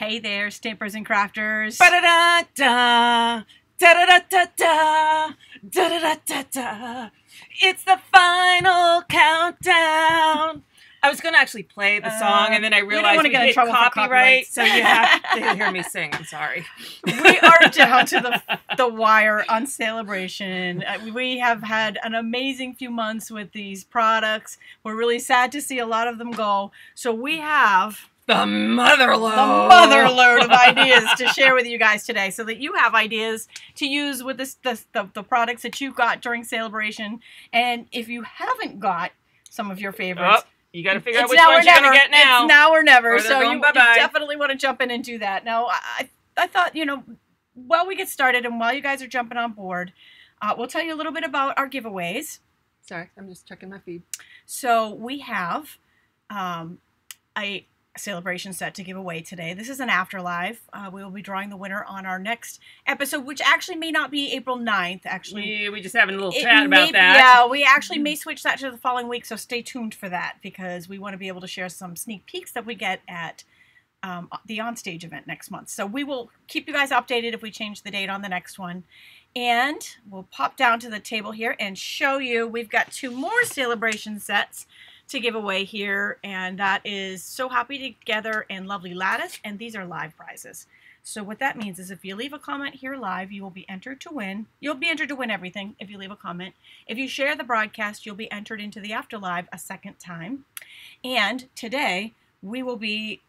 Hey there, Stampers and Crafters. Ba-da-da-da, da-da-da-da-da, da-da-da-da-da. It's the final countdown. I was going to actually play the song, and then I realized we hit copyright, so you have to hear me sing. I'm sorry. We are down to the wire on Sale-a-bration. We have had an amazing few months with these products. We're really sad to see a lot of them go. So we have the mother load of ideas to share with you guys today, so that you have ideas to use with the products that you got during Sale-a-bration. And if you haven't got some of your favorites, you got to figure out which ones you're going to get now. It's now or never. Or so going, you bye-bye. definitely want to jump in and do that. Now, I thought, you know, while we get started and while you guys are jumping on board, we'll tell you a little bit about our giveaways. Sorry, I'm just checking my feed. So we have a Sale-a-bration set to give away today. This is an afterlife. We will be drawing the winner on our next episode, which actually may not be April 9th. Actually, yeah, we just having a little chat about that. Yeah, we actually may switch that to the following week, so stay tuned for that, because we want to be able to share some sneak peeks that we get at the Onstage event next month. So we will keep you guys updated if we change the date on the next one. And we'll pop down to the table here and show you, we've got 2 more Sale-a-bration sets to give away here, and that is So Happy Together and Lovely Lattice, and these are live prizes. So what that means is if you leave a comment here live, you will be entered to win. You'll be entered to win everything if you leave a comment. If you share the broadcast, you'll be entered into the Afterlive a second time. And today, we will be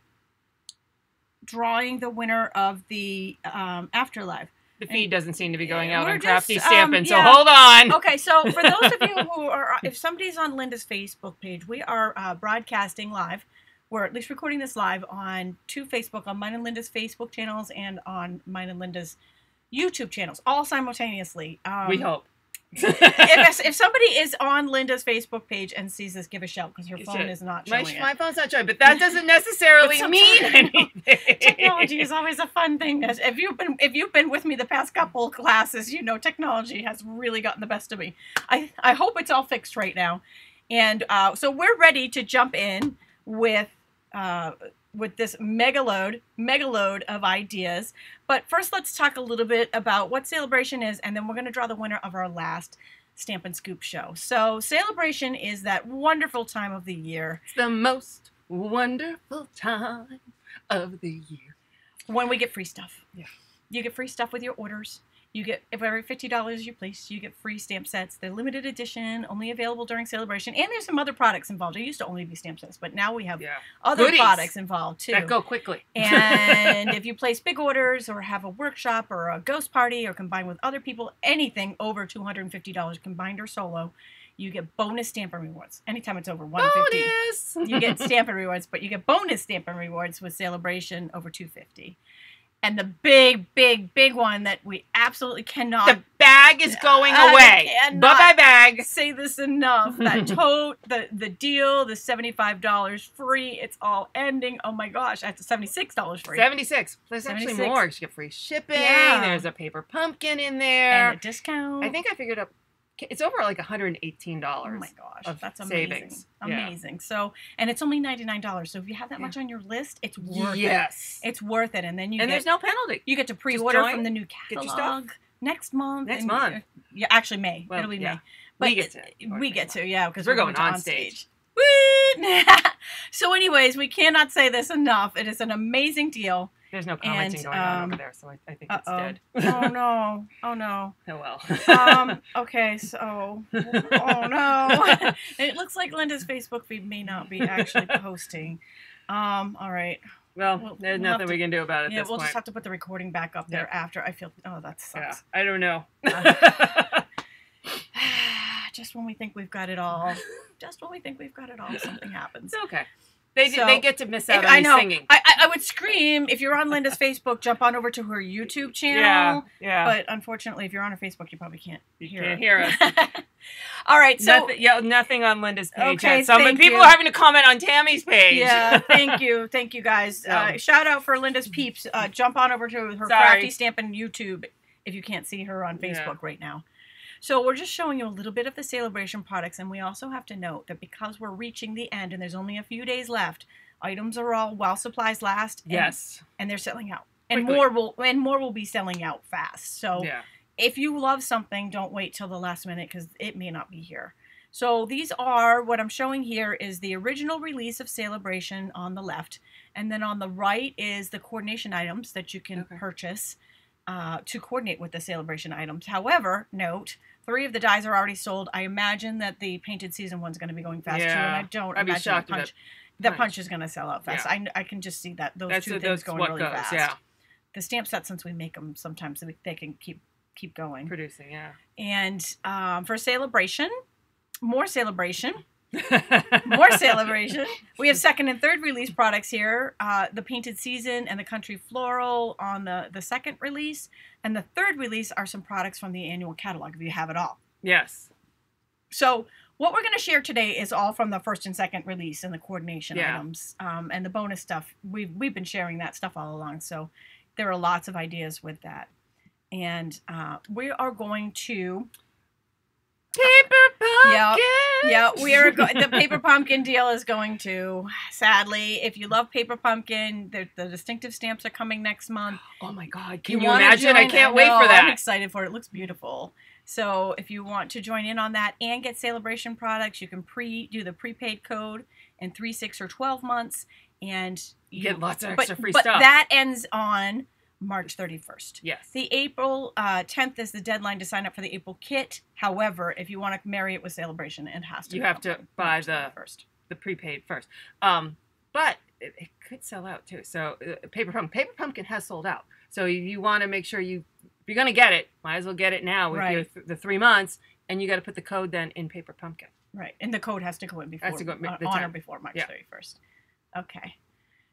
drawing the winner of the Afterlive. The feed doesn't seem to be going out We're on Crafty just, Stampin', so yeah. hold on. Okay, so for those of you who are, if somebody's on Linda's Facebook page, we are broadcasting live. We're at least recording this live on 2 Facebook, on mine and Linda's Facebook channels and on mine and Linda's YouTube channels, all simultaneously. We hope. if somebody is on Linda's Facebook page and sees this, give a shout, because her phone is not showing it. My phone's not showing, but that doesn't necessarily mean anything. Technology is always a fun thing. If you've been with me the past couple classes, you know technology has really gotten the best of me. I hope it's all fixed right now, and so we're ready to jump in with this mega load of ideas. But first, let's talk a little bit about what Sale-a-bration is, and then we're going to draw the winner of our last Stampin' Scoop show. So Sale-a-bration is that wonderful time of the year. It's the most wonderful time of the year. When we get free stuff. Yeah. You get free stuff with your orders. You get, if every $50 you place, you get free stamp sets. They're limited edition, only available during Sale-a-bration. And there's some other products involved. There used to only be stamp sets, but now we have other products involved too. That go quickly. And if you place big orders or have a workshop or a ghost party or combine with other people, anything over $250 combined or solo, you get bonus Stampin' rewards. Anytime it's over $150, you get Stampin' rewards, but you get bonus Stampin' rewards with Sale-a-bration over $250. And the big one that we absolutely cannot. The bag is going away. Bye-bye bag. Say this enough. That tote, the deal, the $75 free. It's all ending. Oh my gosh, that's $76 free. $76. There's actually more. You get free shipping. Yeah. There's a paper pumpkin in there. And a discount. I think I figured up. It's over like $118. Oh my gosh, that's amazing. Savings. Amazing. Yeah. So, and it's only $99. So if you have that much on your list, it's worth it. It's worth it. And then there's no penalty. You get to pre-order from the new catalog next month. Next month. Yeah, actually May. Well, it'll be May. But we get to, yeah, because we're going on stage. Woo! So anyways, we cannot say this enough. It is an amazing deal. There's no commenting going on over there, so I think it's dead. Oh no. Oh no. Oh well. Okay, so oh no. It looks like Linda's Facebook feed may not be actually posting. All right. Well, there's nothing we can do about it. Yeah, we'll just have to put the recording back up there after. I feel that sucks. Yeah, I don't know. Just when we think we've got it all. Just when we think we've got it all, something happens. It's okay. They get to miss out on me singing. I would scream, if you're on Linda's Facebook, jump on over to her YouTube channel. Yeah. But unfortunately, if you're on her Facebook, you probably can't hear us. All right, so... nothing on Linda's page. Okay, but people are having to comment on Tammy's page. Yeah, thank you. Thank you, guys. Shout out for Linda's peeps. Jump on over to her Crafty Stampin' YouTube if you can't see her on Facebook right now. So we're just showing you a little bit of the Sale-a-bration products, and we also have to note that because we're reaching the end and there's only a few days left, Items are all while supplies last. Yes. And they're selling out. And Quickly. more will be selling out fast. So Yeah. if you love something, don't wait till the last minute because it may not be here. So these are, what I'm showing here is the original release of Sale-a-bration on the left. And then on the right is the coordination items that you can purchase to coordinate with the Sale-a-bration items. However, note, 3 of the dies are already sold. I imagine that the Painted Season one's going to be going fast too. And I don't I'd be imagine shocked the punch is going to sell out fast. Yeah. I can just see that those That's two things going really fast. Yeah. The stamp set, since we make them, sometimes they can keep going. Producing, yeah. And for Sale-a-bration, more Sale-a-bration. More Sale-a-bration. We have second and third release products here. The Painted Season and the Country Floral on the second release. And the third release are some products from the annual catalog, if you have it all. Yes. So what we're going to share today is all from the first and second release and the coordination items. And the bonus stuff, we've been sharing that stuff all along. So there are lots of ideas with that. And we are going to... Paper pumpkin. Yeah, we are. The paper pumpkin deal is going to. Sadly, if you love paper pumpkin, the distinctive stamps are coming next month. Oh my God! Can you imagine? I can't wait know, for that. I'm excited for it. It looks beautiful. So if you want to join in on that and get Sale-a-bration products, you can do the prepaid code in 3, 6, or 12 months, and you get lots of extra free stuff. But that ends on March 31st. Yes. The April 10th is the deadline to sign up for the April kit. However, if you want to marry it with Sale-a-bration, it has to. You have to buy the prepaid first. But it could sell out too. So paper pumpkin has sold out. So you want to make sure if you're going to get it, might as well get it now with the 3 months, and you got to put the code then in paper pumpkin. Right, and the code has to go in before on or before March 31st. Okay.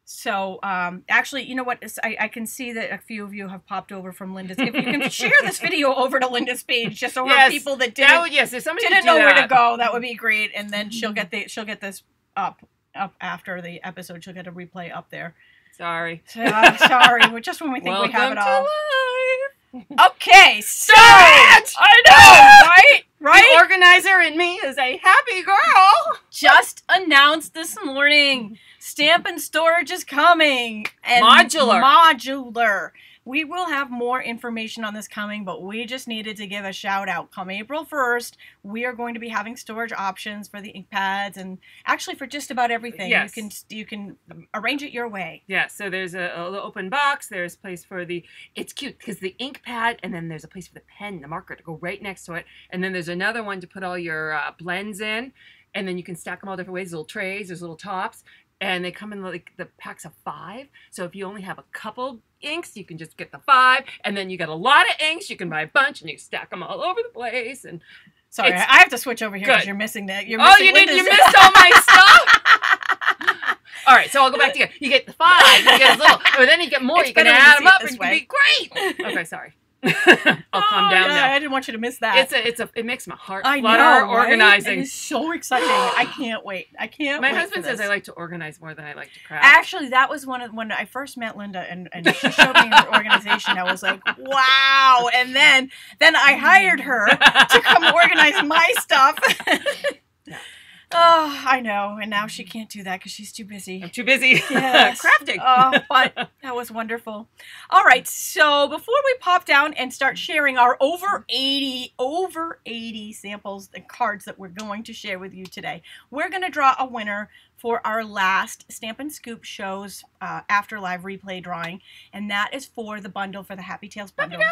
So, actually, you know what? I can see that a few of you have popped over from Linda's. If you can share this video over to Linda's page, just so people that didn't know where to go, that would be great. And then she'll get this up after the episode. She'll get a replay up there. Sorry. Sorry. Just when we think we have it all. Okay, so I know, right? The organizer in me is a happy girl. Just announced this morning, Stampin' Storage is coming. And modular. We will have more information on this coming, but we just needed to give a shout out. Come April 1st, we are going to be having storage options for the ink pads and actually for just about everything. Yes. You can arrange it your way. Yeah, so there's a little open box. There's a place for it's cute because the ink pad, and then there's a place for the pen, the marker to go right next to it. And then there's another one to put all your blends in. And then you can stack them all different ways. Little trays, there's little tops. And they come in like the packs of 5. So if you only have a couple inks, you can just get the 5. And then you got a lot of inks, you can buy a bunch and you stack them all over the place. And sorry, I have to switch over here because you're missing that. You missed all my stuff. All right, so I'll go back to you. You get the 5, you get a little, or then you get more. You can add them up, and it can be great. Okay, sorry. I'll calm down now. I didn't want you to miss that. It makes my heart flutter. Right? Organizing. It is so exciting. I can't wait. My husband says I like to organize more than I like to craft. Actually, that was when I first met Linda and she showed me her organization. I was like, wow. And then I hired her to come organize my stuff. Yeah. Oh, I know. And now she can't do that because she's too busy. I'm too busy yes. crafting. Oh, but that was wonderful. All right. So before we pop down and start sharing our over 80 samples and cards that we're going to share with you today, we're going to draw a winner for our last Stampin' Scoop Show's After Live replay drawing. And that is for the bundle, for the Happy Tales bundle.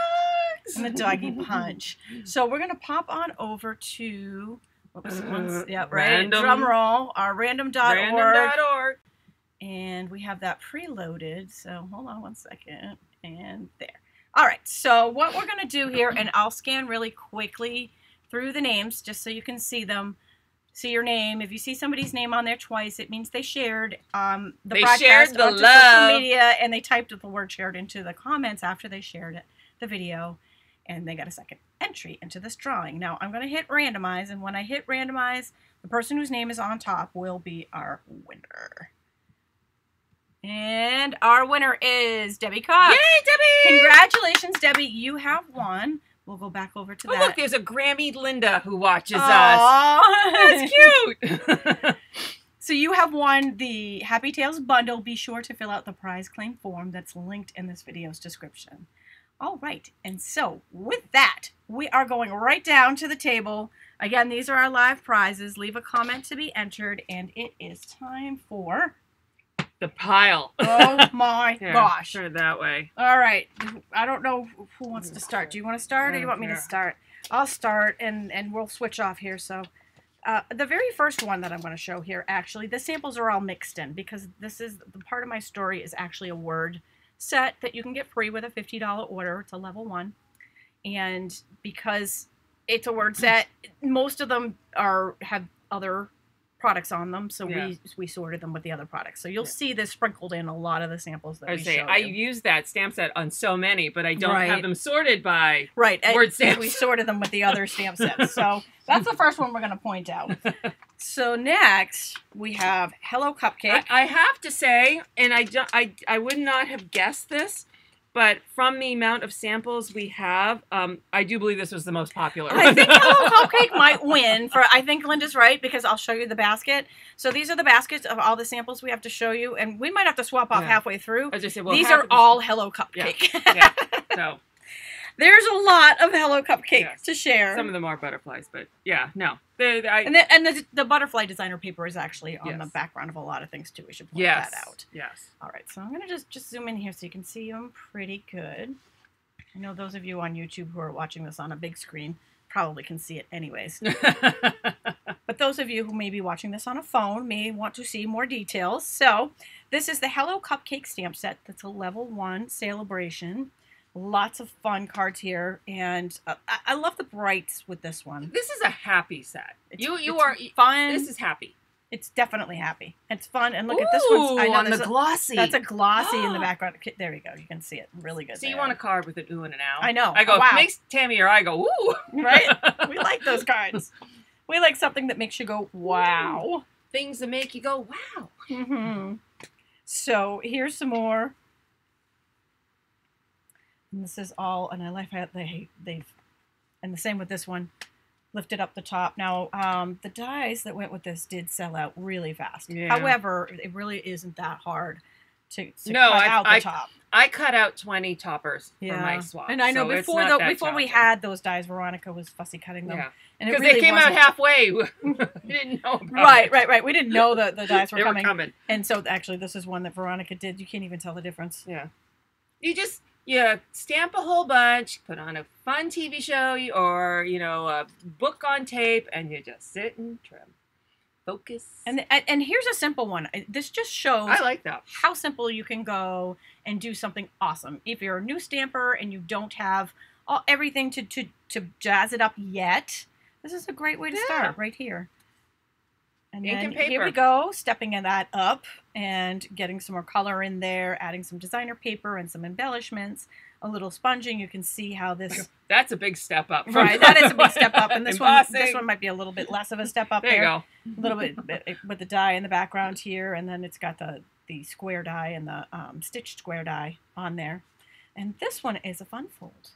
And the Doggy Punch. So we're going to pop on over to... What was it? Yeah, right. Random. Drum roll. Our random.org. Random.org. And we have that preloaded. So hold on one second. And there. All right. So what we're going to do here, and I'll scan really quickly through the names just so you can see them. See your name. If you see somebody's name on there twice, it means they shared the broadcast onto social media, and they typed the word shared into the comments after they shared the video. And they got a second entry into this drawing. Now, I'm going to hit randomize, and when I hit randomize, the person whose name is on top will be our winner. And our winner is Debbie Cox. Yay, Debbie! Congratulations, Debbie. You have won. We'll go back over to that. Look, there's a Grammy Linda who watches us. That's cute. So you have won the Happy Tales bundle. Be sure to fill out the prize claim form that's linked in this video's description. All right, and so with that, we are going right down to the table. Again, these are our live prizes. Leave a comment to be entered, and it is time for the pile. Oh my gosh. Turn it that way. All right. I don't know who wants to start. Do you want to start or do you want me to start? I'll start and we'll switch off here. So the very first one that I'm going to show here, actually, the samples are all mixed in because this is the part of my story is actually a word set that you can get free with a $50 order. It's a level 1. And because it's a word set, most of them have other products on them, so we sorted them with the other products. So you'll see this sprinkled in a lot of the samples that we show you. I use that stamp set on so many, but I don't have them sorted by word stamps. We sorted them with the other stamp sets. So that's the first one we're going to point out. So next we have Hello Cupcake. I have to say, and I would not have guessed this, but from the amount of samples we have, I do believe this was the most popular. I think Hello Cupcake might win. I think Linda's right because I'll show you the basket. So these are the baskets of all the samples we have to show you, and we might have to swap off halfway through. Just say, well, these are all Hello Cupcake. Yeah. So there's a lot of Hello Cupcakes to share. Some of them are butterflies, but no. And the butterfly designer paper is actually on the background of a lot of things too. We should point that out. Yes. All right, so I'm gonna just zoom in here so you can see them pretty good. I know those of you on YouTube who are watching this on a big screen probably can see it anyways. But those of you who may be watching this on a phone may want to see more details. So this is the Hello Cupcake stamp set. That's a level 1 Sale-a-bration. Lots of fun cards here, and I love the brights with this one. This is a happy set. It's fun. This is happy. It's definitely happy. It's fun, and look at this one. I know on the glossy. That's a glossy in the background. There we go. You can see it really good. So you want a card with an ooh and an ow? I know. I go. Wow. If it makes Tami or I go ooh. Right? We like those cards. We like something that makes you go wow. Ooh. Things that make you go wow. Mm-hmm. So here's some more. And this is all, and I like how they've, and the same with this one, lifted up the top. Now, the dies that went with this did sell out really fast. Yeah. However, it really isn't that hard to cut out the top. I cut out 20 toppers for my swap. And I know before we had those dies, Veronica was fussy cutting them. Because they came out halfway. We didn't know about Right. We didn't know the dies were coming. And so actually this is one that Veronica did. You can't even tell the difference. Yeah. You stamp a whole bunch, put on a fun TV show or, a book on tape, and you just sit and trim. Focus. And here's a simple one. This just shows I like that. How simple you can go and do something awesome. If you're a new stamper and you don't have everything to jazz it up yet, this is a great way to start right here. And then here we go, stepping that up and getting some more color in there, adding some designer paper and some embellishments, a little sponging. You can see how this... That's a big step up. Right, that is a big step up. And this one might be a little bit less of a step up there. There you go. A little bit with the die in the background here. And then it's got the square die and the stitched square die on there. And this one is a fun fold.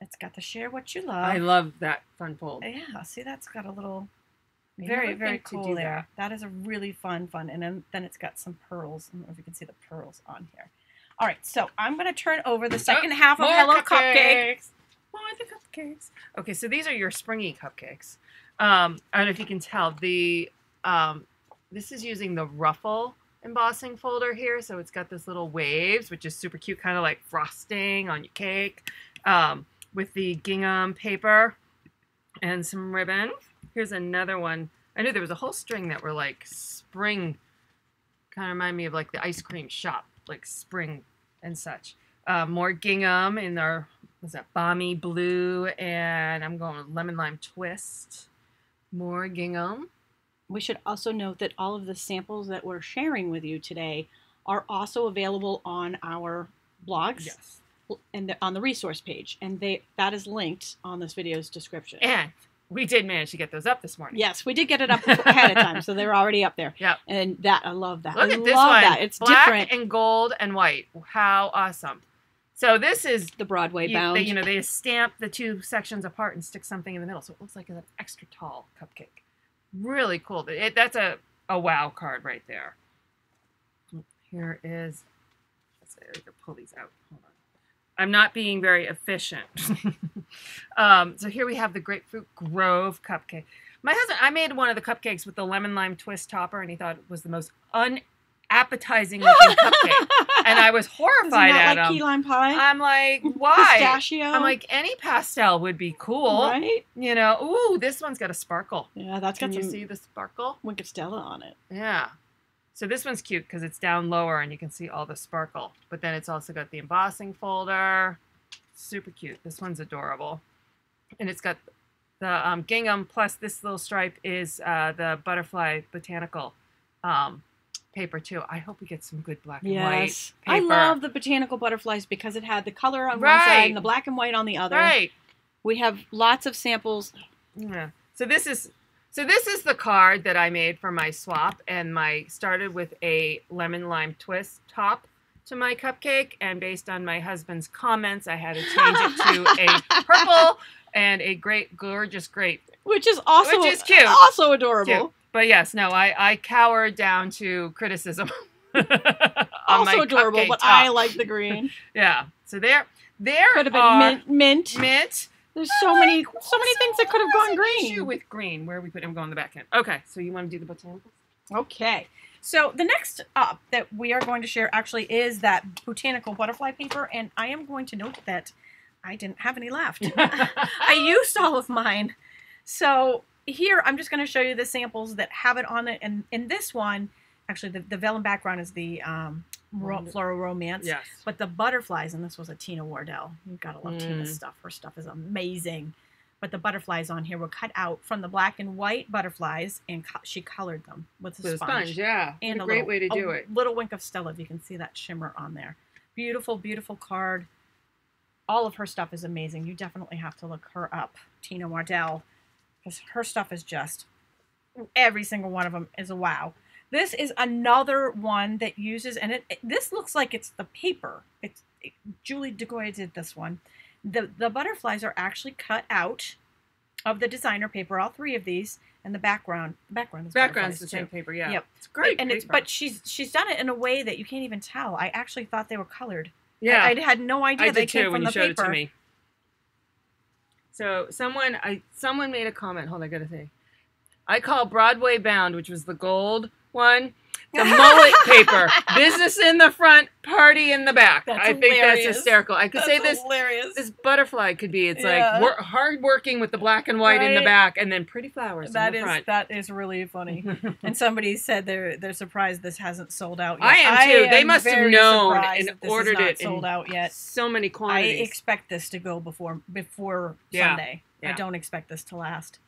It's got the share what you love. I love that fun fold. Yeah, see, that's got a little... Very, very cool there. That is a really fun. And then it's got some pearls. I don't know if you can see the pearls on here. All right, so I'm going to turn over the second half of Hello Cupcake. More the cupcakes. Okay, so these are your springy cupcakes. I don't know if you can tell. This is using the ruffle embossing folder here. So it's got this little waves, which is super cute, kind of like frosting on your cake, with the gingham paper and some ribbon. Here's another one. I knew there was a whole string that were like spring. Kind of remind me of like the ice cream shop, like spring and such. More gingham in our, what's that, balmy blue, and I'm going with lemon lime twist. More gingham. We should also note that all of the samples that we're sharing with you today are also available on our blogs. Yes. And on the resource page, and that is linked on this video's description. And we did manage to get those up this morning. Yes, we did get it up ahead of time, so they're already up there. Yeah. And I love that. Look at this one. It's black different. And gold and white. How awesome. So this is the Broadway bound. They stamp the two sections apart and stick something in the middle, so it looks like an extra tall cupcake. Really cool. That's a a wow card right there. Here is, let's see, I can pull these out. Hold on. I'm not being very efficient. So here we have the Grapefruit Grove cupcake. My husband, I made one of the cupcakes with the lemon lime twist topper, and he thought it was the most unappetizing looking cupcake. And I was horrified at him. Key lime pie? I'm like, why? Pistachio? I'm like, any pastel would be cool. Right? You know, ooh, this one's got a sparkle. Yeah, that's got Can some you see the sparkle? Wicked Stella on it. Yeah. So this one's cute because it's down lower and you can see all the sparkle. But then it's also got the embossing folder. Super cute. This one's adorable. And it's got the gingham plus this little stripe is the butterfly botanical paper too. I hope we get some good black and white paper. I love the botanical butterflies because it had the color on one side and the black and white on the other. Right. We have lots of samples. Yeah. So this is the card that I made for my swap, and started with a lemon lime twist top to my cupcake, and based on my husband's comments, I had to change it to a purple and a gorgeous grape. Which is also cute. Also adorable. Cute. But yes, no, I cowered down to criticism. Also adorable, but I like the green. Yeah. So there could have been mint. Mint. There's so many things that could have gone green. Issue with green. Where are we putting them? Going on the back end. Okay. So you want to do the botanicals? Okay. So the next up that we are going to share actually is that botanical butterfly paper, and I am going to note that I didn't have any left. I used all of mine. So here I'm just going to show you the samples that have it on it, and in this one, actually the vellum background is the Floral Romance. Yes. But the butterflies, and this was a Tina Wardell. You've got to love Tina's stuff. Her stuff is amazing. But the butterflies on here were cut out from the black and white butterflies, and she colored them with a sponge. Yeah. And a great way to do it. Little wink of Stella, if you can see that shimmer on there. Beautiful, beautiful card. All of her stuff is amazing. You definitely have to look her up, Tina Wardell, because her stuff is just, every single one of them is a wow. This is another one that uses, and this looks like it's the paper. Julie DeGoya did this one. The butterflies are actually cut out of the designer paper, all three of these, and the background is the same paper, yeah. Yep. It's great. And paper. but she's done it in a way that you can't even tell. I actually thought they were colored. Yeah. I had no idea they came from the paper. I did too when you showed it to me. So someone made a comment. Hold on, I gotta say. I call Broadway Bound, which was the gold one, the mullet paper. Business in the front, party in the back. I think that's hysterical. I could say this butterfly could be. It's like hard working with the black and white in the back, and then pretty flowers in the front. That is really funny. And somebody said they're surprised this hasn't sold out yet. I am too. They must have known and ordered it. Sold out yet? So many quantities. I expect this to go before Sunday. Yeah. I don't expect this to last.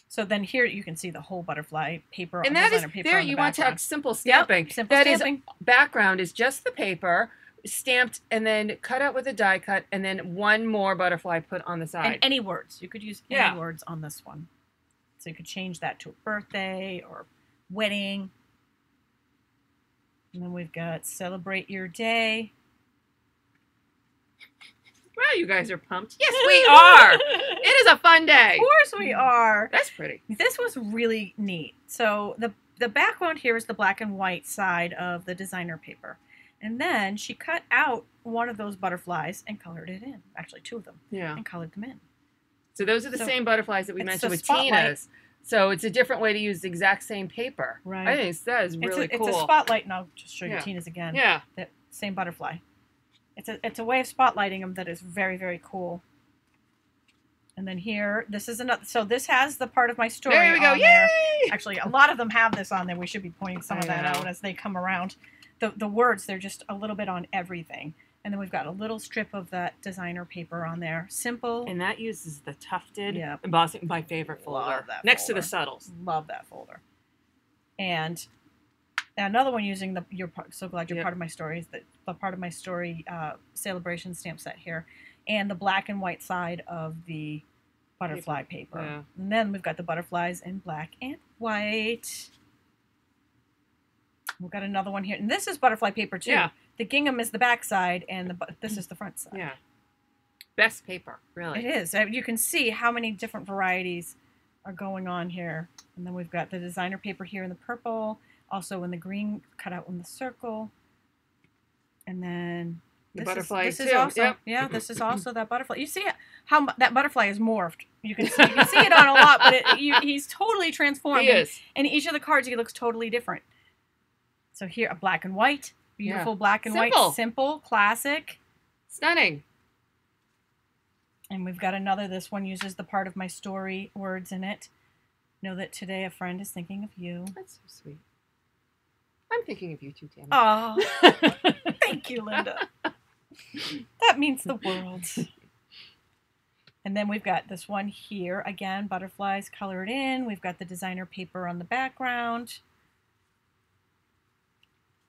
So then here you can see the whole butterfly paper. And that is there. You want to have simple stamping. Yep, simple stamping. Background is just the paper stamped and then cut out with a die cut, and then one more butterfly put on the side. And any words. You could use any words on this one. So you could change that to a birthday or wedding. And then we've got Celebrate Your Day. Well, you guys are pumped. Yes, we are. It is a fun day. Of course we are. That's pretty. This was really neat. So the background here is the black and white side of the designer paper. And then she cut out one of those butterflies and colored it in. Actually, two of them. Yeah. And colored them in. So those are the same butterflies that we mentioned with Tina's. So it's a different way to use the exact same paper. Right. I think that is really cool. It's a spotlight, and I'll just show you Tina's again. Yeah. That same butterfly. It's a way of spotlighting them that is very, very cool. And then here, this is another. So this has the part of my story. There we go. Yay! There. Actually, a lot of them have this on there. We should be pointing some of that out as they come around. The words, they're just a little bit on everything. And then we've got a little strip of that designer paper on there. Simple. And that uses the tufted embossing. My favorite folder. Next to the subtles. Love that folder. And another one using so glad you're part of my story is the part of my story Sale-a-bration stamp set here, and the black and white side of the butterfly paper. Yeah. And then we've got the butterflies in black and white. We've got another one here, and this is butterfly paper too. Yeah. The gingham is the back side, and this is the front side. Yeah. Best paper, really. It is. You can see how many different varieties are going on here. And then we've got the designer paper here in the purple, also in the green cut out in the circle. And then the butterfly this too. is also, Yep. yeah, this is also that butterfly. You see how that butterfly is morphed. You can see it on a lot, but he's totally transformed. He is. And each of the cards, he looks totally different. So here, a black and white, beautiful black and white, simple, classic. Stunning. And we've got another, this one uses the part of my story words in it. Know that today a friend is thinking of you. That's so sweet. I'm thinking of you too, Tami. Oh, thank you, Linda. That means the world. And then we've got this one here. Again, butterflies colored in. We've got the designer paper on the background.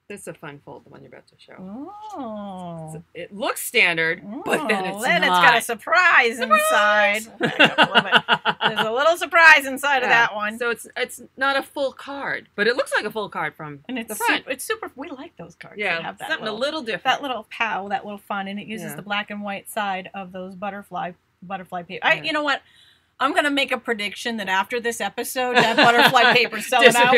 This is a fun fold, the one you're about to show. Oh. It looks standard, but then it's not. It's got a surprise inside. There's a little surprise inside of that one. So it's not a full card, but it looks like a full card from the front. It's super. We like those cards. Yeah, have that something a little different. That little pow, that little fun, and it uses the black and white side of those butterfly paper. You know what? I'm going to make a prediction that after this episode, that butterfly paper's selling out.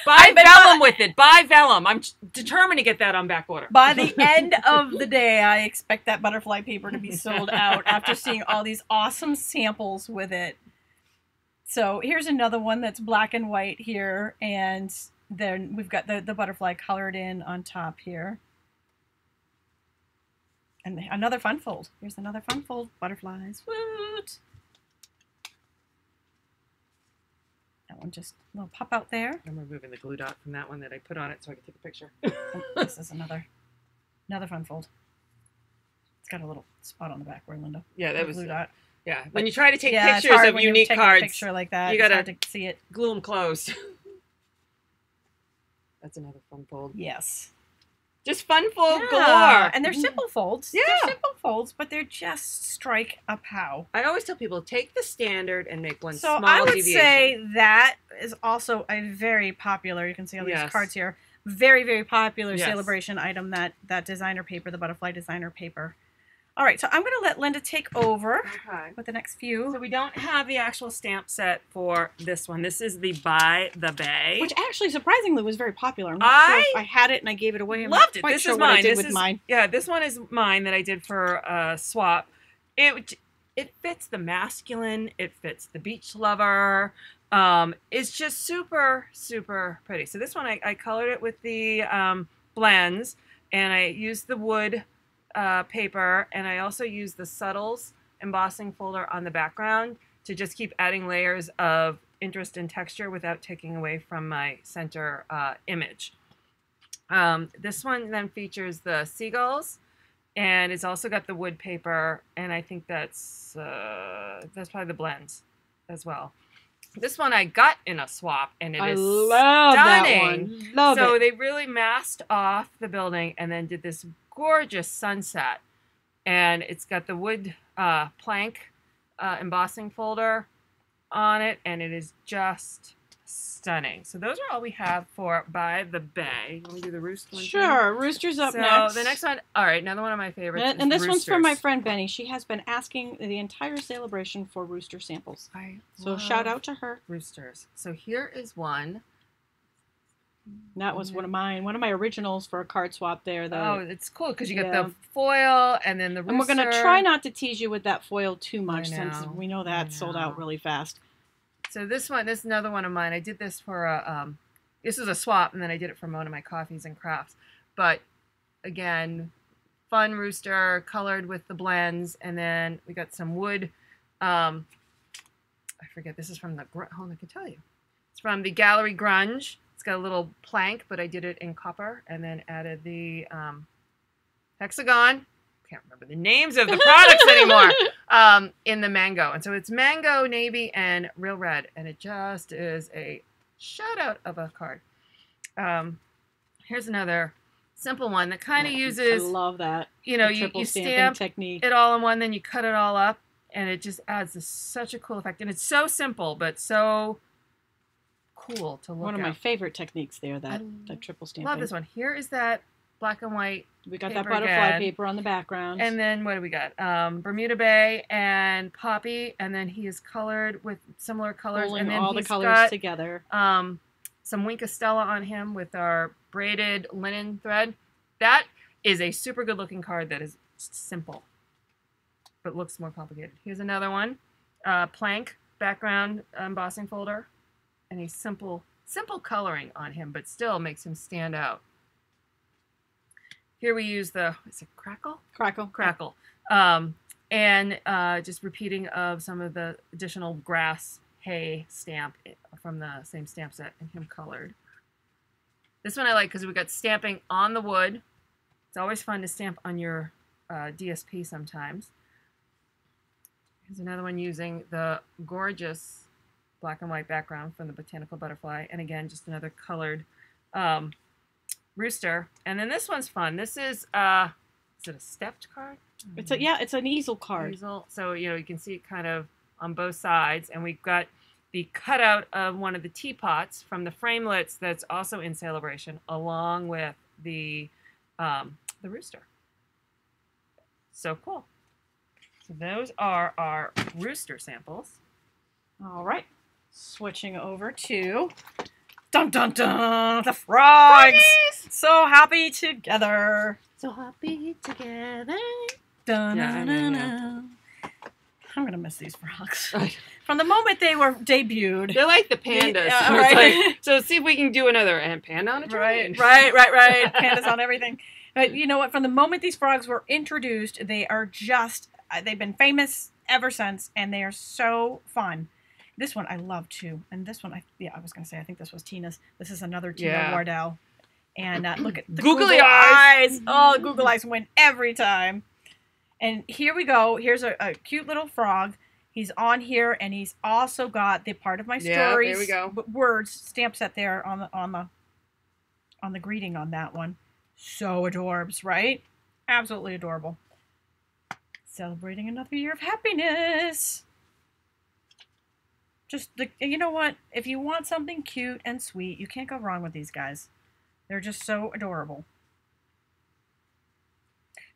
Buy vellum with it. Buy vellum. I'm determined to get that on back order. By the end of the day, I expect that butterfly paper to be sold out after seeing all these awesome samples with it. So here's another one that's black and white here. And then we've got the butterfly colored in on top here. And another fun fold. Here's another fun fold. Butterflies. Woot! That one just a little pop out there. I'm removing the glue dot from that one that I put on it so I can take a picture. This is another fun fold. It's got a little spot on the back where Linda. Yeah, that was glue dot. Yeah, when you try to take pictures of unique cards, a picture like that, you gotta to see it. Glue them closed. That's another fun fold. Yes. Just fun fold galore. And they're simple folds. Yeah. They're simple folds, but they're just strike a pow. I always tell people, take the standard and make one small deviation. So I would deviation. say that is also a very popular, you can see all these cards here, very, very popular Sale-a-bration item, that designer paper, the butterfly designer paper. All right, so I'm going to let Linda take over with the next few. So we don't have the actual stamp set for this one. This is the By the Bay. Which actually, surprisingly, was very popular. I'm not sure if I had it and I gave it away. I'm loved not quite it. This sure is what mine. I did with mine. Yeah, this one is mine that I did for swap. It fits the masculine. It fits the beach lover. It's just super, super pretty. So this one, I colored it with the blends, and I used the wood paper, and I also used the Subtles embossing folder on the background to just keep adding layers of interest and texture without taking away from my center image. This one then features the seagulls, and it's also got the wood paper, and I think that's probably the blends as well. This one I got in a swap, and it is love stunning. That one. So they really masked off the building and then did this gorgeous sunset, and it's got the wood plank embossing folder on it, and it is just stunning. So those are all we have for By the Bay. You want to do the roost one? Sure, Rooster's up next. So the next one, all right, another one of my favorites. And this one's from my friend Benny. She has been asking the entire Sale-a-bration for rooster samples. So shout out to her. Roosters. So here is one. That was one of my originals for a card swap there. Oh, it's cool because you get the foil and then the rooster. And we're going to try not to tease you with that foil too much since we know that sold out really fast. So this is another one of mine. I did this for this is a swap, and then I did it for one of my coffees and crafts. But again, fun rooster colored with the blends, and then we got some wood. I forget. This is from the hold on, I can tell you. It's from the Gallery Grunge. It's got a little plank, but I did it in copper, and then added the hexagon. Can't remember the names of the products anymore, in the mango. And so it's mango, navy, and real red. And it just is a shout out of a card. Here's another simple one that kind of uses, I love that. You know, you stamp technique. It all in one, then you cut it all up, and it just adds such a cool effect. And it's so simple, but so cool to look at. One of my favorite techniques there, that triple stamping. Love this one. Here is that black and white We got that paper butterfly again. paper on the background. And then what do we got? Bermuda Bay and Poppy, and then he is colored with similar colors. Pulling and then all the he's colors got, together. some Wink Stella on him with our braided linen thread. That is a super good looking card that is simple, but looks more complicated. Here's another one. Plank background embossing folder, and a simple coloring on him, but still makes him stand out. Here we use is it Crackle? Crackle. And just repeating of some of the additional grass hay stamp from the same stamp set, and him colored. This one I like because we got stamping on the wood. It's always fun to stamp on your DSP sometimes. Here's another one using the gorgeous black and white background from the Botanical Butterfly. And again, just another colored rooster. And then this one's fun. This is it a stepped card? It's an easel card. Easel. So, you can see it kind of on both sides. And we've got the cutout of one of the teapots from the Framelits that's also in Sale-a-bration, along with the rooster. So cool. So those are our rooster samples. All right. Switching over to dun dun dun, the frogs. Froggies! So happy together. So happy together. Dun, Yeah, I dun, know, dun, yeah. dun. I'm gonna miss these frogs. Right. From the moment they were debuted. They're like the pandas. Yeah, So, it's right. like, so see if we can do another panda on a train. Right. Pandas on everything. But you know what? From the moment these frogs were introduced, they are just, they've been famous ever since, and they are so fun. This one I love too. And this one, I was going to say, I think this was Tina's. This is another Tina Yeah. Wardell. And look at the Googly eyes. Oh, Google eyes win every time. And here we go. Here's a cute little frog. He's on here, and he's also got the part of my stories. there we go. Words stamp set there on the greeting on that one. So adorbs, right? Absolutely adorable. Celebrating another year of happiness. You know what? If you want something cute and sweet, you can't go wrong with these guys. They're just so adorable.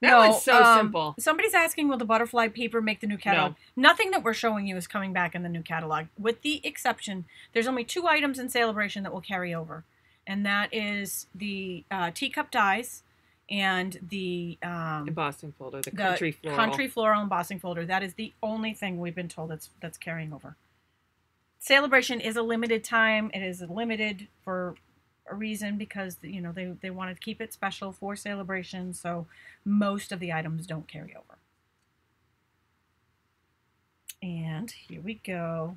That one's so simple. Somebody's asking, will the butterfly paper make the new catalog? Nothing that we're showing you is coming back in the new catalog. With the exception, there's only 2 items in Sale-a-bration that will carry over. And that is the teacup dies and the Embossing folder, the country floral. Country floral embossing folder. That is the only thing we've been told that's carrying over. Sale-a-bration is a limited time. It is limited for a reason because they wanted to keep it special for Sale-a-bration, so most of the items don't carry over. And here we go.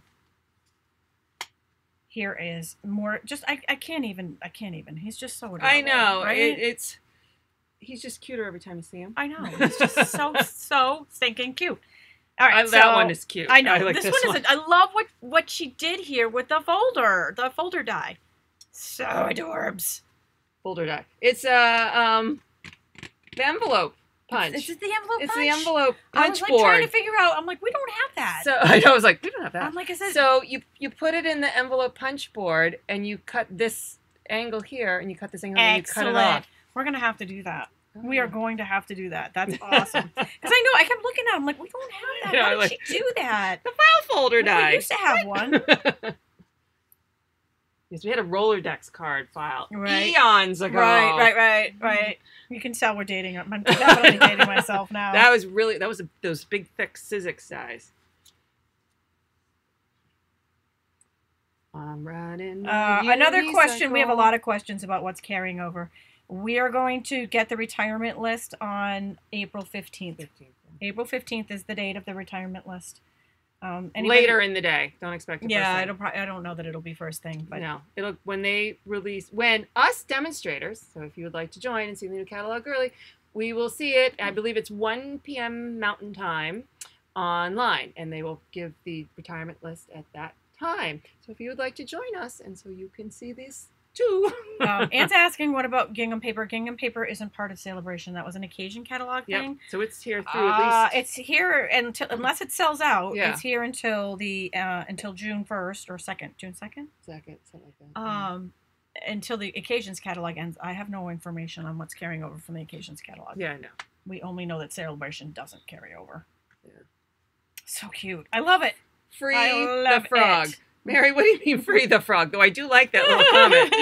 Here is more. Just I can't even. He's just so adorable. I know. Right? He's just cuter every time you see him. I know. He's just so stinking cute. All right, that one is cute. I know. like this one is. I love what she did here with the folder die. So adorbs. Folder die. It's the envelope punch. This is the envelope punch. It's the envelope I punch was board. trying to figure out. I'm like, we don't have that. So I was like, we don't have that. I'm like, is it? So you put it in the envelope punch board, and you cut this angle here, and you cut this angle, and you cut it off. We're gonna have to do that. We are going to have to do that. That's awesome. Because I kept looking at it. I'm like, we don't have that. Yeah, Why did she do that? The file folder die. We used to have one. Yes, we had a Rolodex card file Eons ago. Right. You can tell we're dating. I'm definitely dating myself now. That was those big thick Sizzix dies. I'm riding. Another question. We have a lot of questions about what's carrying over. We are going to get the retirement list on April 15th. April 15th is the date of the retirement list. Later in the day. Don't expect it. Yeah, I don't know that it'll be first thing, but no, when us demonstrators. So if you would like to join and see the new catalog early, we will see it. I believe it's 1 p.m. Mountain Time online, and they will give the retirement list at that time. So if you would like to join us, and so you can see these too. Anne's asking, what about gingham paper? Gingham paper isn't part of Sale-a-bration. That was an occasion catalog thing. So it's here through at least. It's here unless it sells out. Yeah. It's here until June 1st or 2nd. June 2nd? Second, something like that. until the Occasions catalog ends, I have no information on what's carrying over from the Occasions catalog. Yeah, I know. We only know that Sale-a-bration doesn't carry over. Yeah. So cute. I love it. Free I love the frog. it. Mary, what do you mean free the frog? Though I do like that little comment.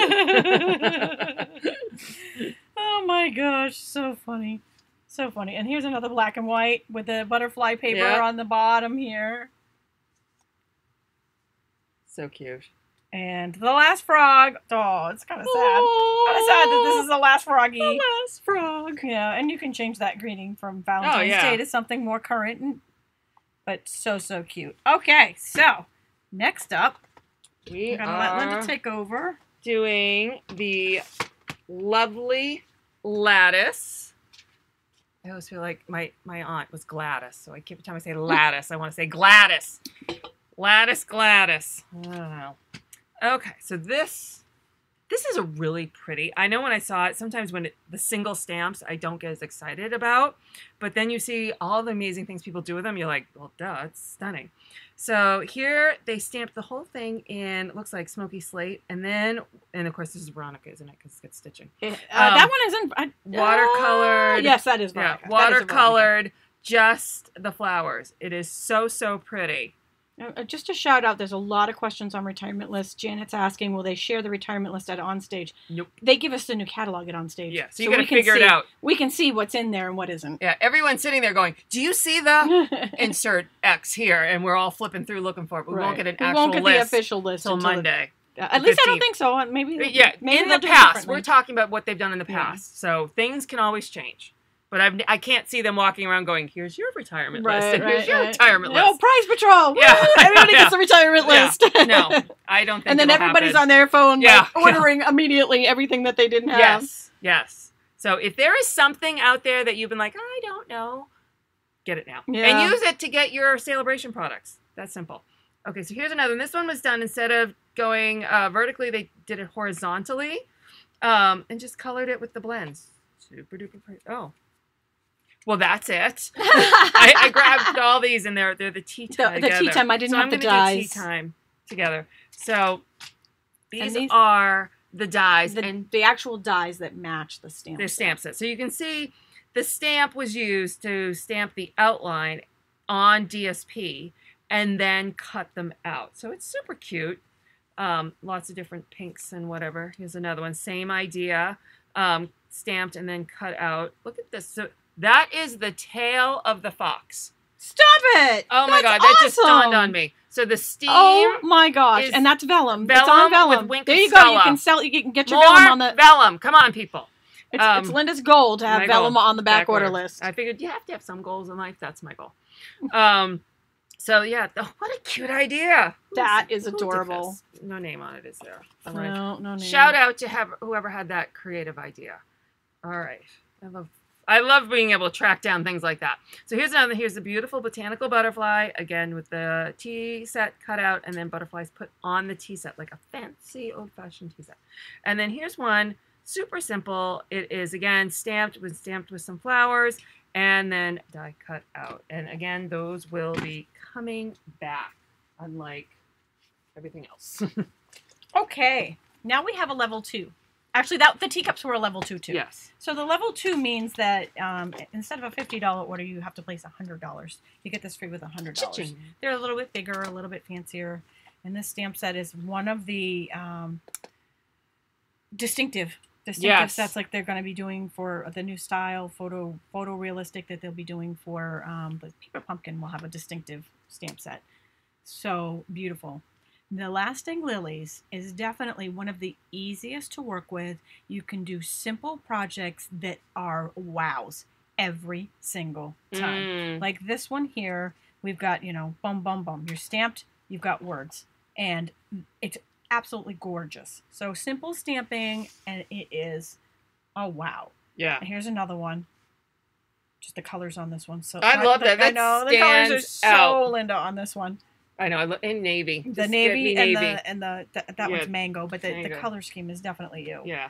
Oh my gosh, so funny. So funny. And here's another black and white with the butterfly paper on the bottom here. So cute. And the last frog. Oh, it's kind of sad. Kind of sad that this is the last froggy. The last frog. Yeah, and you can change that greeting from Valentine's Day to something more current. But so, so cute. Okay, so next up, we're going to let Linda take over. Doing the lovely lattice. I always feel like my aunt was Gladys, so every time I say lattice, I want to say Gladys. Lattice, Gladys. I don't know. Okay, so this is a really pretty. I know when I saw it, sometimes when the single stamps, I don't get as excited about, but then you see all the amazing things people do with them, you're like, well, duh, it's stunning. So here they stamped the whole thing in, it looks like smoky slate, and of course this is Veronica, isn't it? Because it's got stitching. That one isn't watercolored. Yes, that is Veronica. Yeah, watercolored, just the flowers. It is so, so pretty. Just a shout out, there's a lot of questions on retirement lists. Janet's asking, will they share the retirement list at Onstage? Nope. They give us the new catalog at Onstage. Yeah, so you got to figure it out. We can see what's in there and what isn't. Yeah, everyone's sitting there going, do you see the insert X here? And we're all flipping through looking for it. But we won't get an actual list. We won't get the official list until Monday. At least I don't think so. Maybe in the past. We're talking about what they've done in the past. So things can always change. But I can't see them walking around going, here's your retirement list, and here's your retirement list. No, Prize Patrol! Yeah. Everybody gets the retirement list. No, I don't think and then everybody's happen. on their phone ordering immediately everything that they didn't have. Yes. So if there is something out there that you've been like, I don't know, get it now. Yeah. And use it to get your Sale-a-bration products. That's simple. Okay, so here's another one. This one was done, instead of going vertically, they did it horizontally and just colored it with the blends. Super duper pretty. Oh. Well, that's it. I grabbed all these, and they're the tea time together. The tea time. I didn't have the dyes. I'm going to do tea time together. So these are the dyes. And the actual dyes that match the stamp. The stamp set. So you can see the stamp was used to stamp the outline on DSP and then cut them out. So it's super cute. Lots of different pinks and whatever. Here's another one. Same idea. Stamped and then cut out. Look at this. So that is the tail of the fox. Stop it! Oh my God, that just dawned on me. So the steam. Oh my gosh, and that's vellum. Vellum, it's on vellum. with Wink there you Stella. go. You can get your More vellum on the vellum. Come on, people. It's Linda's goal to have vellum on the back order list. I figured you have to have some goals in life. That's my goal. So yeah, what a cute idea. That is adorable. No name on it, is there? No name. Shout out to whoever had that creative idea. All right, I love being able to track down things like that. So here's another. Here's a beautiful botanical butterfly, again with the tea set cut out, and then butterflies put on the tea set, like a fancy old-fashioned tea set. And then here's one, super simple. It is, again, stamped with some flowers, and then die cut out. And again, those will be coming back, unlike everything else. Okay, now we have a level 2. Actually, the teacups were a level 2 too. Yes. So the level 2 means that instead of a $50 order, you have to place $100. You get this free with $100. Cha-ching. They're a little bit bigger, a little bit fancier, and this stamp set is one of the distinctive sets, like they're going to be doing for the new style photo realistic that they'll be doing for the Paper Pumpkin. Will have a distinctive stamp set. So beautiful. The Lasting Lilies is definitely one of the easiest to work with. You can do simple projects that are wows every single time. Like this one here, we've got, bum, bum, bum. You're stamped, you've got words. And it's absolutely gorgeous. So simple stamping, and it is a wow. Yeah. And here's another one. Just the colors on this one. So I love that. I know, the colors are so Linda on this one. I know, in navy. The navy and that one's mango, but the color scheme is definitely you. Yeah.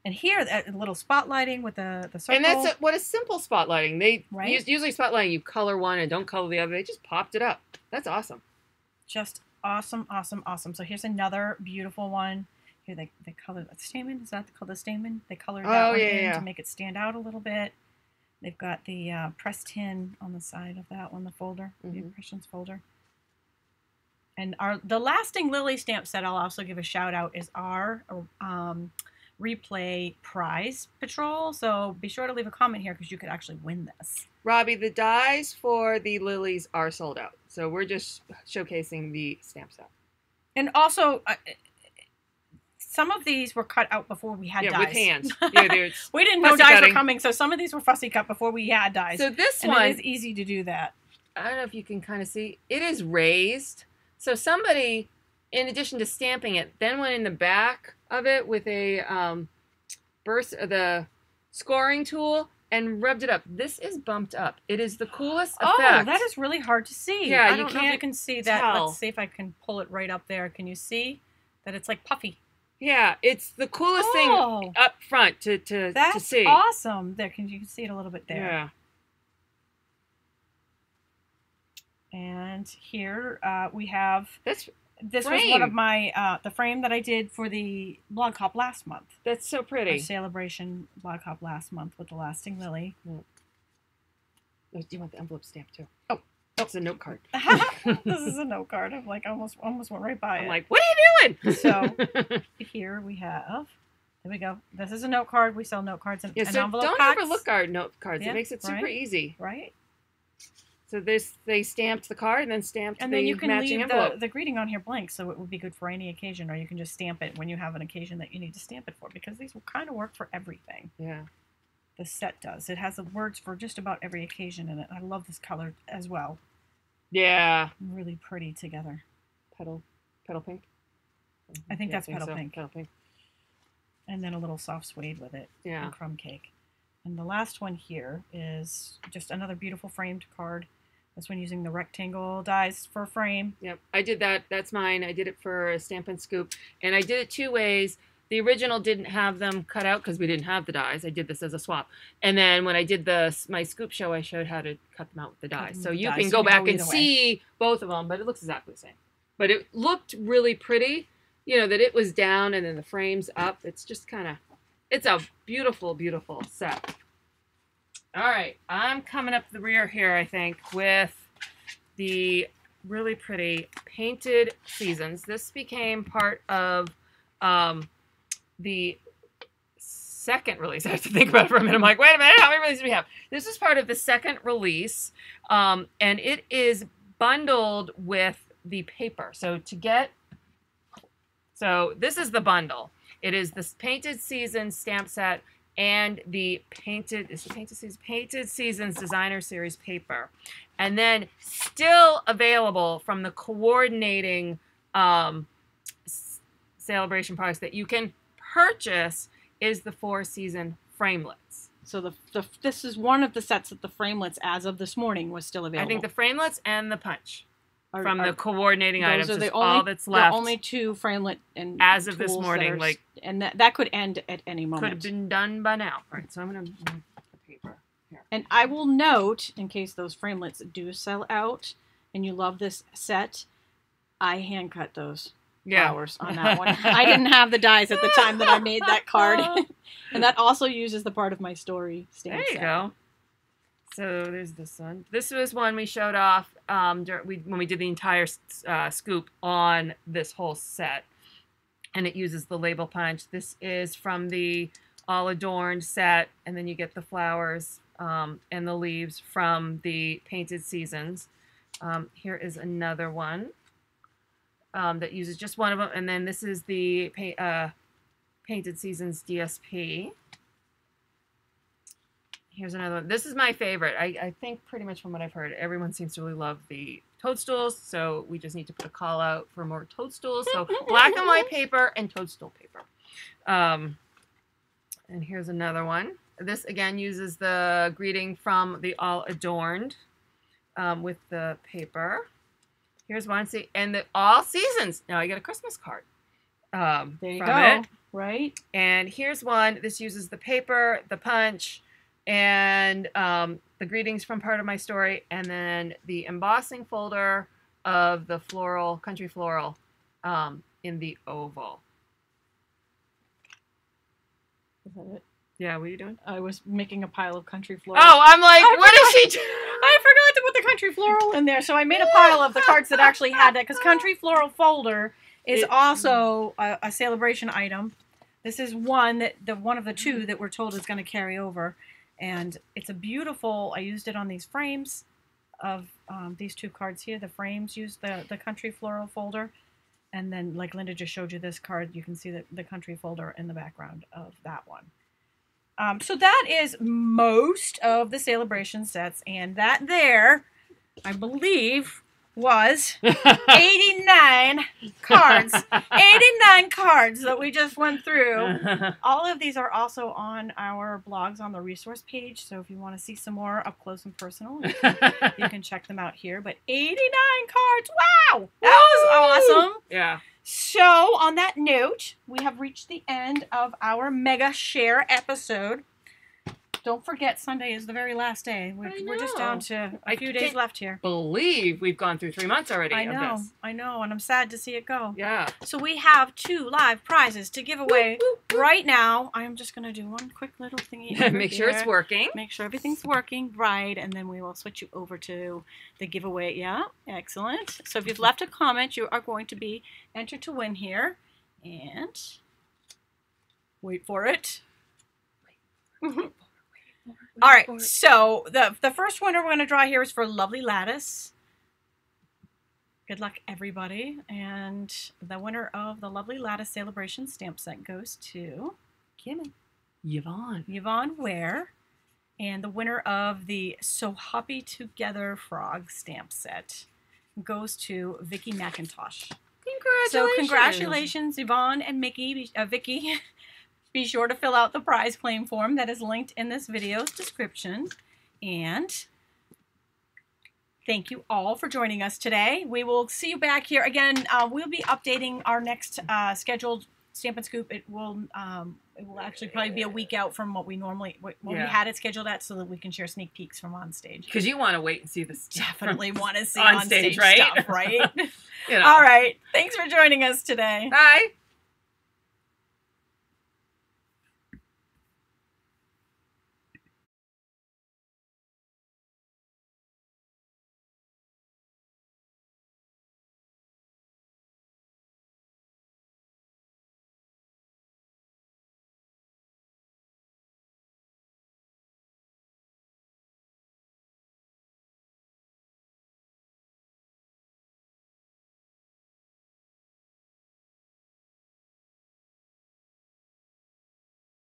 And here, a little spotlighting with the circle. And that's what a simple spotlighting. They usually spotlighting, you color one and don't color the other. They just popped it up. That's awesome. Just awesome, awesome, awesome. So here's another beautiful one. Here they color the stamen. Is that called the stamen? They colored that one in to make it stand out a little bit. They've got the pressed tin on the side of that one, the folder, the impressions folder. And the lasting Lily stamp set, I'll also give a shout out, is our replay prize patrol. So be sure to leave a comment here because you could actually win this. Robbie, the dies for the lilies are sold out. So we're just showcasing the stamp set. And also, some of these were cut out before we had dies. With hands. Yeah, we didn't know dies were coming, so some of these were fussy cut before we had dies. So this one, it is easy to do that. I don't know if you can kind of see. It is raised. So somebody, in addition to stamping it, then went in the back of it with a the scoring tool and rubbed it up. This is bumped up. It is the coolest effect. Oh, that is really hard to see. Yeah, I don't know if you can see that. Tell. Let's see if I can pull it right up there. Can you see that it's like puffy? Yeah, it's the coolest thing up front to see. That's awesome. There, you can see it a little bit there. Yeah. And here we have this frame. was one of my the frame that I did for the blog hop last month. That's so pretty. Sale-a-bration blog hop last month with the lasting lily. Oh, do you want the envelope stamp too? Oh, it's a note card. This is a note card. I'm like almost went right by it. I'm like, what are you doing? So here we have. There we go. This is a note card. We sell note cards and envelope don't packs. overlook our note cards. Yeah, it makes it super easy. Right. So they stamped the card and then stamped and the then you can matching leave envelope. the greeting on here blank, so it would be good for any occasion, or you can just stamp it when you have an occasion that you need to stamp it for, because these will kind of work for everything. Yeah. The set does. It has the words for just about every occasion in it. I love this color as well. Yeah. Really pretty together. Petal pink? I think that's petal so. pink. Petal pink. And then a little soft suede with it. Yeah. And crumb cake. And the last one here is just another beautiful framed card. This one using the rectangle dies for a frame. Yep, I did that. That's mine. I did it for Stampin' Scoop. And I did it two ways. The original didn't have them cut out because we didn't have the dies. I did this as a swap. And then when I did my Scoop Show, I showed how to cut them out with the dies. So you can go back and see both of them, but it looks exactly the same. But it looked really pretty, you know, that it was down and then the frame's up. It's just kind of, it's a beautiful, beautiful set. All right, I'm coming up the rear here, I think, with the really pretty Painted Seasons. This became part of the second release. I have to think about it for a minute. I'm like, wait a minute, how many releases do we have? This is part of the second release, and it is bundled with the paper. So this is the bundle. It is this Painted Seasons stamp set and the Painted Seasons Designer Series paper. And then still available from the coordinating Sale-a-bration products that you can purchase is the 4-season Framelits. So this is one of the sets that the Framelits, as of this morning, was still available. I think the Framelits and the Punch from the coordinating items is all only, that's left. The only two Framelit and as of this morning, and that could end at any moment. Could have been done by now. All right, so I'm going to put the paper here. And I will note, in case those Framelits do sell out, and you love this set, I hand cut those flowers on that one. I didn't have the dies at the time that I made that card, and that also uses the part of my story stamp set. There you go. So there's this one. This was one we showed off when we did the entire scoop on this whole set. And it uses the label punch. This is from the All Adorned set. And then you get the flowers and the leaves from the Painted Seasons. Here is another one that uses just one of them. And then this is the Painted Seasons DSP. Here's another one. This is my favorite. I think pretty much from what I've heard, everyone seems to really love the toadstools, so we just need to put a call out for more toadstools. So black and white paper and toadstool paper. And here's another one. This, again, uses the greeting from the All Adorned with the paper. Here's one. See, and the All Seasons. Now I get a Christmas card. There you go. Right? And here's one. This uses the paper, the punch, and the greetings from part of my story, and then the embossing folder of the country floral in the oval. Is that it? Yeah, what are you doing? I was making a pile of country floral. Oh, I'm like, what is she doing? I forgot to put the country floral in there, so I made a pile of the cards that actually had that, because country floral folder is also a Sale-a-bration item. This is one of the two that we're told is going to carry over, and it's a beautiful. I used it on these frames of these two cards here. The frames use the country floral folder, and then like Linda just showed you this card, you can see the country folder in the background of that one. So that is most of the Sale-a-bration sets, and that there, I believe, was 89 cards. 89 cards that we just went through. All of these are also on our blogs on the resource page, so if you want to see some more up close and personal, you can check them out here. But 89 cards! Wow! That was awesome! Yeah. So, on that note, we have reached the end of our mega share episode. Don't forget, Sunday is the very last day. We're just down to a few days left here. Believe we've gone through 3 months already. I know, of this. I know, and I'm sad to see it go. Yeah. So we have 2 live prizes to give away right now. I'm just going to do one quick little thingy. Make sure it's working. Make sure everything's working right, and then we will switch you over to the giveaway. Yeah, excellent. So if you've left a comment, you are going to be entered to win here. And wait for it. All right, so the first winner we're going to draw here is for Lovely Lattice. Good luck, everybody. And the winner of the Lovely Lattice Sale-a-bration stamp set goes to Kim. Yvonne Ware. And the winner of the So Happy Together Frog stamp set goes to Vicky McIntosh. Congratulations. So congratulations, Yvonne and Vicky. Be sure to fill out the prize claim form that is linked in this video's description. And thank you all for joining us today. We will see you back here again. We'll be updating our next scheduled Stampin' Scoop. It will actually probably be a week out from what we normally we had it scheduled at, so that we can share sneak peeks from on stage. Because you want to wait and see this. Definitely want to see on stage, right? Stuff, right? You know. All right. Thanks for joining us today. Bye.